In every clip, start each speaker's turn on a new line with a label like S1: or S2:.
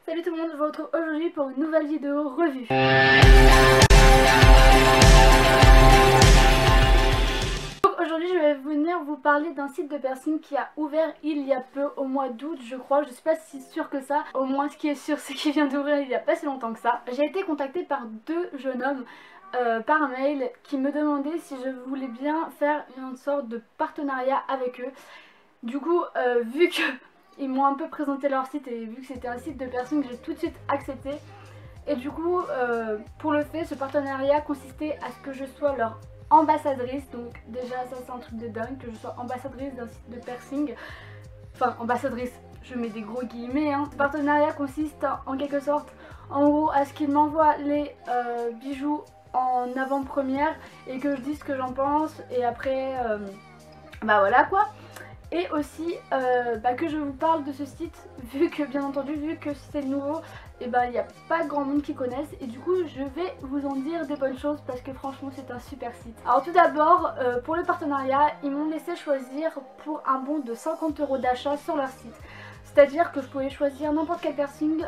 S1: Salut tout le monde, je vous retrouve aujourd'hui pour une nouvelle vidéo revue. Donc aujourd'hui je vais venir vous parler d'un site de piercing qui a ouvert il y a peu, au mois d'août je crois, je suis pas si sûre que ça. Au moins ce qui est sûr c'est qu'il vient d'ouvrir il y a pas si longtemps que ça. J'ai été contactée par deux jeunes hommes par mail qui me demandaient si je voulais bien faire une sorte de partenariat avec eux. Du coup vu que ils m'ont un peu présenté leur site et vu que c'était un site de piercing, j'ai tout de suite accepté. Et du coup, pour le fait, ce partenariat consistait à ce que je sois leur ambassadrice. Donc déjà, ça c'est un truc de dingue, que je sois ambassadrice d'un site de piercing. Enfin, ambassadrice, je mets des gros guillemets. Hein. Ce partenariat consiste en quelque sorte, en gros, à ce qu'ils m'envoient les bijoux en avant-première et que je dise ce que j'en pense. Et après, bah voilà quoi. Et aussi que je vous parle de ce site, vu que bien entendu, vu que c'est nouveau, et il n'y a pas grand monde qui connaisse. Et du coup je vais vous en dire des bonnes choses parce que franchement c'est un super site. Alors tout d'abord, pour le partenariat, ils m'ont laissé choisir pour un bon de 50 € d'achat sur leur site. C'est à dire que je pouvais choisir n'importe quel piercing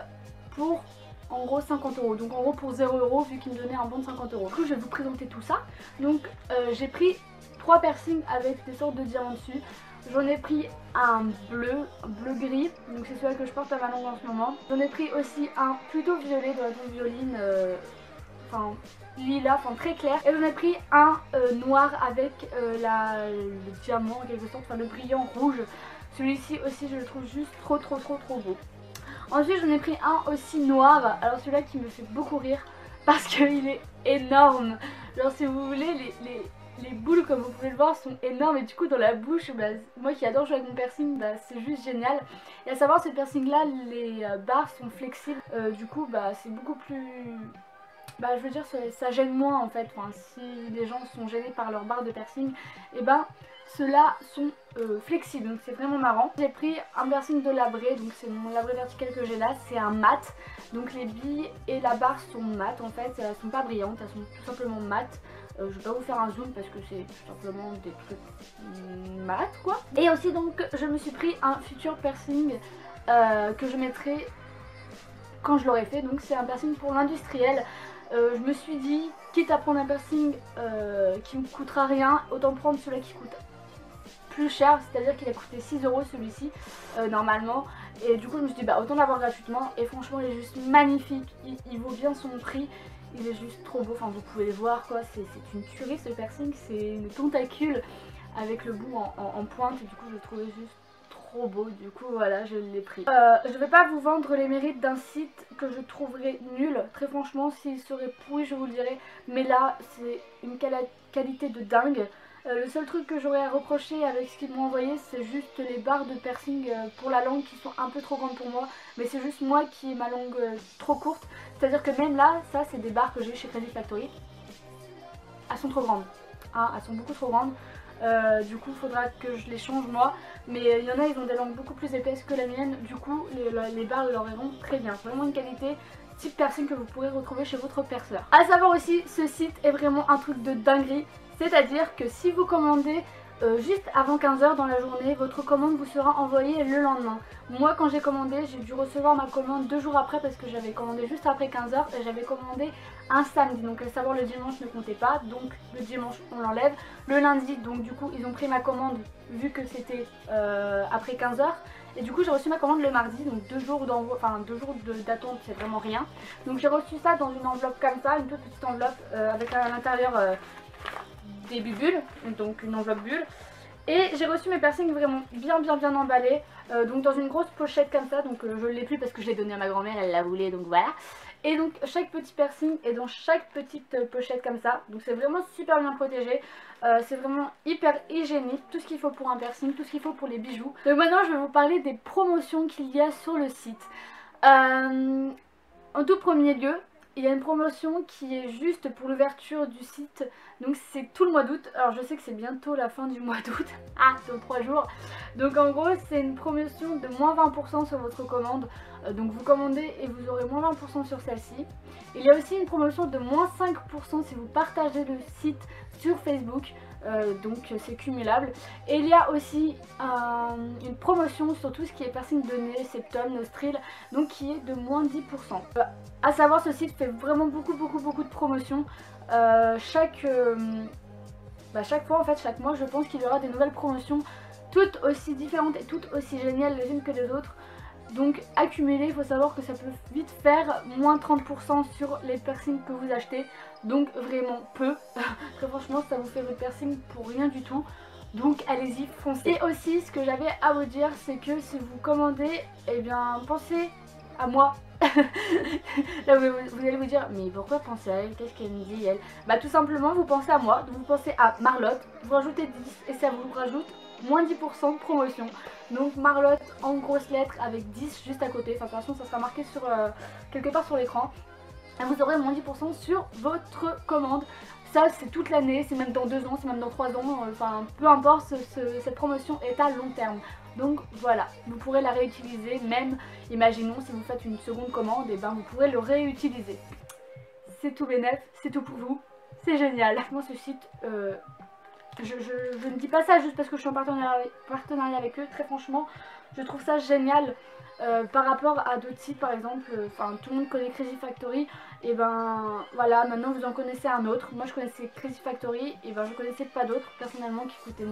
S1: pour en gros 50 €. Donc en gros pour 0 € vu qu'ils me donnaient un bon de 50 €. Du coup je vais vous présenter tout ça. Donc j'ai pris 3 piercings avec des sortes de diamants dessus. J'en ai pris un bleu gris, donc c'est celui que je porte à ma langue en ce moment. J'en ai pris aussi un plutôt violet dans la zone violine, enfin lilas, enfin très clair. Et j'en ai pris un noir avec le diamant en quelque sorte, enfin le brillant rouge. Celui-ci aussi je le trouve juste trop beau. Ensuite j'en ai pris un aussi noir, alors celui-là qui me fait beaucoup rire parce qu'il est énorme. Genre si vous voulez les boules comme vous pouvez le voir sont énormes et du coup dans la bouche, moi qui adore jouer avec mon piercing, c'est juste génial. Et à savoir ce piercing là, les barres sont flexibles, du coup c'est beaucoup plus... je veux dire ça gêne moins en fait, enfin, si les gens sont gênés par leurs barres de piercing, et ceux-là sont flexibles, donc c'est vraiment marrant. J'ai pris un piercing de labré, donc c'est mon labré vertical que j'ai là, c'est un mat. Donc les billes et la barre sont mat en fait, elles sont pas brillantes, elles sont tout simplement mat. Je vais pas vous faire un zoom parce que c'est tout simplement des trucs mat quoi. Et aussi donc je me suis pris un futur piercing que je mettrai quand je l'aurai fait. Donc c'est un piercing pour l'industriel. Je me suis dit quitte à prendre un piercing qui me coûtera rien, autant prendre celui qui coûte plus cher, c'est à dire qu'il a coûté 6 € celui-ci normalement. Et du coup je me suis dit autant l'avoir gratuitement. Et franchement il est juste magnifique, il vaut bien son prix. Il est juste trop beau, enfin vous pouvez le voir quoi, c'est une tuerie ce piercing, c'est une tentacule avec le bout en pointe et du coup je le trouvais juste trop beau, du coup voilà je l'ai pris. Je vais pas vous vendre les mérites d'un site que je trouverais nul, très franchement s'il serait pourri je vous le dirais, mais là c'est une qualité de dingue. Le seul truc que j'aurais à reprocher avec ce qu'ils m'ont envoyé c'est juste les barres de piercing pour la langue qui sont un peu trop grandes pour moi. Mais c'est juste moi qui ai ma langue trop courte. C'est à dire que même là, ça c'est des barres que j'ai chez Crazy Factory. Elles sont trop grandes, hein, elles sont beaucoup trop grandes. Du coup il faudra que je les change moi. Mais il y en a ils ont des langues beaucoup plus épaisses que la mienne. Du coup les barres leur iront très bien. Vraiment une qualité type piercing que vous pourrez retrouver chez votre perceur. A savoir aussi, ce site est vraiment un truc de dinguerie. C'est-à-dire que si vous commandez juste avant 15 h dans la journée, votre commande vous sera envoyée le lendemain. Moi quand j'ai commandé, j'ai dû recevoir ma commande 2 jours après parce que j'avais commandé juste après 15 h et j'avais commandé un samedi. Donc à savoir le dimanche ne comptait pas, donc le dimanche on l'enlève. Le lundi, donc du coup ils ont pris ma commande vu que c'était après 15 h. Et du coup j'ai reçu ma commande le mardi, donc 2 jours d'envoi, enfin 2 jours d'attente c'est vraiment rien. Donc j'ai reçu ça dans une enveloppe comme ça, une toute petite enveloppe avec à l'intérieur des bulles, donc une enveloppe bulle. Et j'ai reçu mes piercings vraiment bien emballés, donc dans une grosse pochette comme ça, donc je ne l'ai plus parce que je l'ai donné à ma grand-mère, elle la voulait donc voilà. Et donc chaque petit piercing est dans chaque petite pochette comme ça, donc c'est vraiment super bien protégé, c'est vraiment hyper hygiénique, tout ce qu'il faut pour un piercing, tout ce qu'il faut pour les bijoux. Donc maintenant je vais vous parler des promotions qu'il y a sur le site. En tout premier lieu, il y a une promotion qui est juste pour l'ouverture du site, donc c'est tout le mois d'août. Alors je sais que c'est bientôt la fin du mois d'août, dans 3 jours. Donc en gros c'est une promotion de moins 20% sur votre commande, donc vous commandez et vous aurez moins 20% sur celle-ci. Il y a aussi une promotion de moins 5% si vous partagez le site sur Facebook, donc c'est cumulable. Et il y a aussi une promotion sur tout ce qui est piercing de nez, septum, nostril, donc qui est de moins 10%. À savoir, ce site fait vraiment beaucoup de promotions. Chaque fois, en fait, chaque mois, je pense qu'il y aura des nouvelles promotions, toutes aussi différentes et toutes aussi géniales les unes que les autres. Donc accumuler, il faut savoir que ça peut vite faire moins 30% sur les piercings que vous achetez. Donc vraiment peu. Très franchement, ça vous fait votre piercing pour rien du tout. Donc allez-y, foncez. Et aussi, ce que j'avais à vous dire, c'est que si vous commandez, eh bien pensez à moi. Là vous allez vous dire, mais pourquoi penser à elle? Qu'est-ce qu'elle me dit elle? Bah tout simplement, vous pensez à moi, donc vous pensez à Marlotte, vous rajoutez 10 et ça vous rajoute moins 10% de promotion. Donc Marlotte en grosses lettres avec 10 juste à côté, enfin de toute façon ça sera marqué sur, quelque part sur l'écran. Et vous aurez moins 10% sur votre commande. Ça c'est toute l'année, c'est même dans 2 ans, c'est même dans 3 ans, enfin peu importe, cette promotion est à long terme. Donc voilà, vous pourrez la réutiliser, même imaginons si vous faites une seconde commande, et ben vous pourrez le réutiliser. C'est tout bénef, c'est tout pour vous, c'est génial. Moi ce site, je ne dis pas ça juste parce que je suis en partenariat avec eux, très franchement, je trouve ça génial. Par rapport à d'autres sites par exemple, tout le monde connaît Crazy Factory, et ben voilà, maintenant vous en connaissez un autre. Moi je connaissais Crazy Factory, et ben je connaissais pas d'autres personnellement qui coûtaient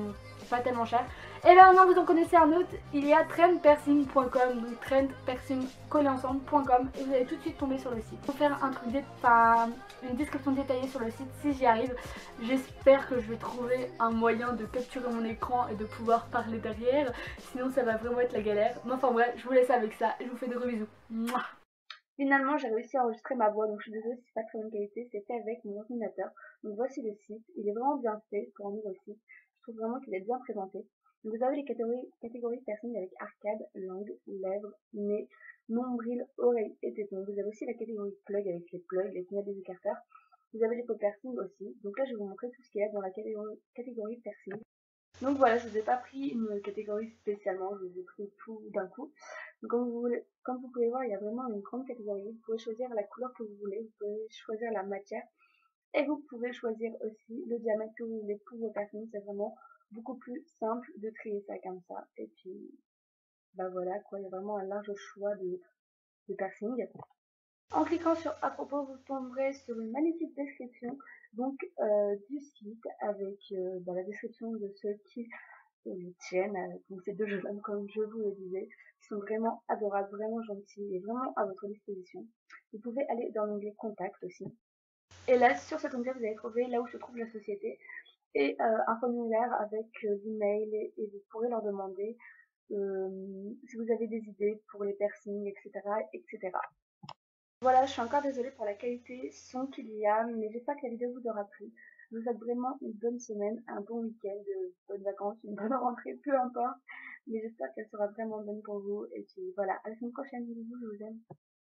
S1: pas tellement cher. Et ben maintenant vous en connaissez un autre, il y a trendpiercing.com, donc trendpiercing.com, et vous allez tout de suite tomber sur le site. Pour faire un truc, une description détaillée sur le site si j'y arrive. J'espère que je vais trouver un moyen de capturer mon écran et de pouvoir parler derrière, sinon ça va vraiment être la galère. Mais enfin bref, je vous laisse avec ça et je vous fais de gros bisous. Mouah. Finalement j'ai réussi à enregistrer ma voix, donc je suis désolée si c'est pas très bonne qualité, c'était avec mon ordinateur. Donc voici le site, il est vraiment bien fait pour un nouveau site, je trouve vraiment qu'il est bien présenté. Donc vous avez les catégories personnes avec arcade, langue, lèvres, nez, nombril, oreille et téton. Vous avez aussi la catégorie plug avec les plugs, les tunnels des écarteurs. Vous avez les pop piercing aussi. Donc là je vais vous montrer tout ce qu'il y a dans la catégorie piercing. Donc voilà, je vous ai pas pris une catégorie spécialement, je vous ai pris tout d'un coup. Donc comme vous pouvez voir, il y a vraiment une grande catégorie. Vous pouvez choisir la couleur que vous voulez, vous pouvez choisir la matière et vous pouvez choisir aussi le diamètre que vous voulez pour vos piercings. C'est vraiment beaucoup plus simple de trier ça comme ça. Et puis bah voilà quoi, il y a vraiment un large choix de piercings. En cliquant sur à propos, vous tomberez sur une magnifique description donc du site avec la description de ceux qui le tiennent. Donc ces deux jeunes hommes, comme je vous le disais, qui sont vraiment adorables, vraiment gentils et vraiment à votre disposition. Vous pouvez aller dans l'onglet contact aussi. Et là, sur cet onglet, vous allez trouver là où se trouve la société et un formulaire avec l'email et vous pourrez leur demander si vous avez des idées pour les piercings, etc., etc. Voilà, je suis encore désolée pour la qualité son qu'il y a, mais j'espère que la vidéo vous aura plu. Je vous souhaite vraiment une bonne semaine, un bon week-end, de bonnes vacances, une bonne rentrée, peu importe. Mais j'espère qu'elle sera vraiment bonne pour vous. Et puis voilà, à la semaine prochaine, bisous, je vous aime.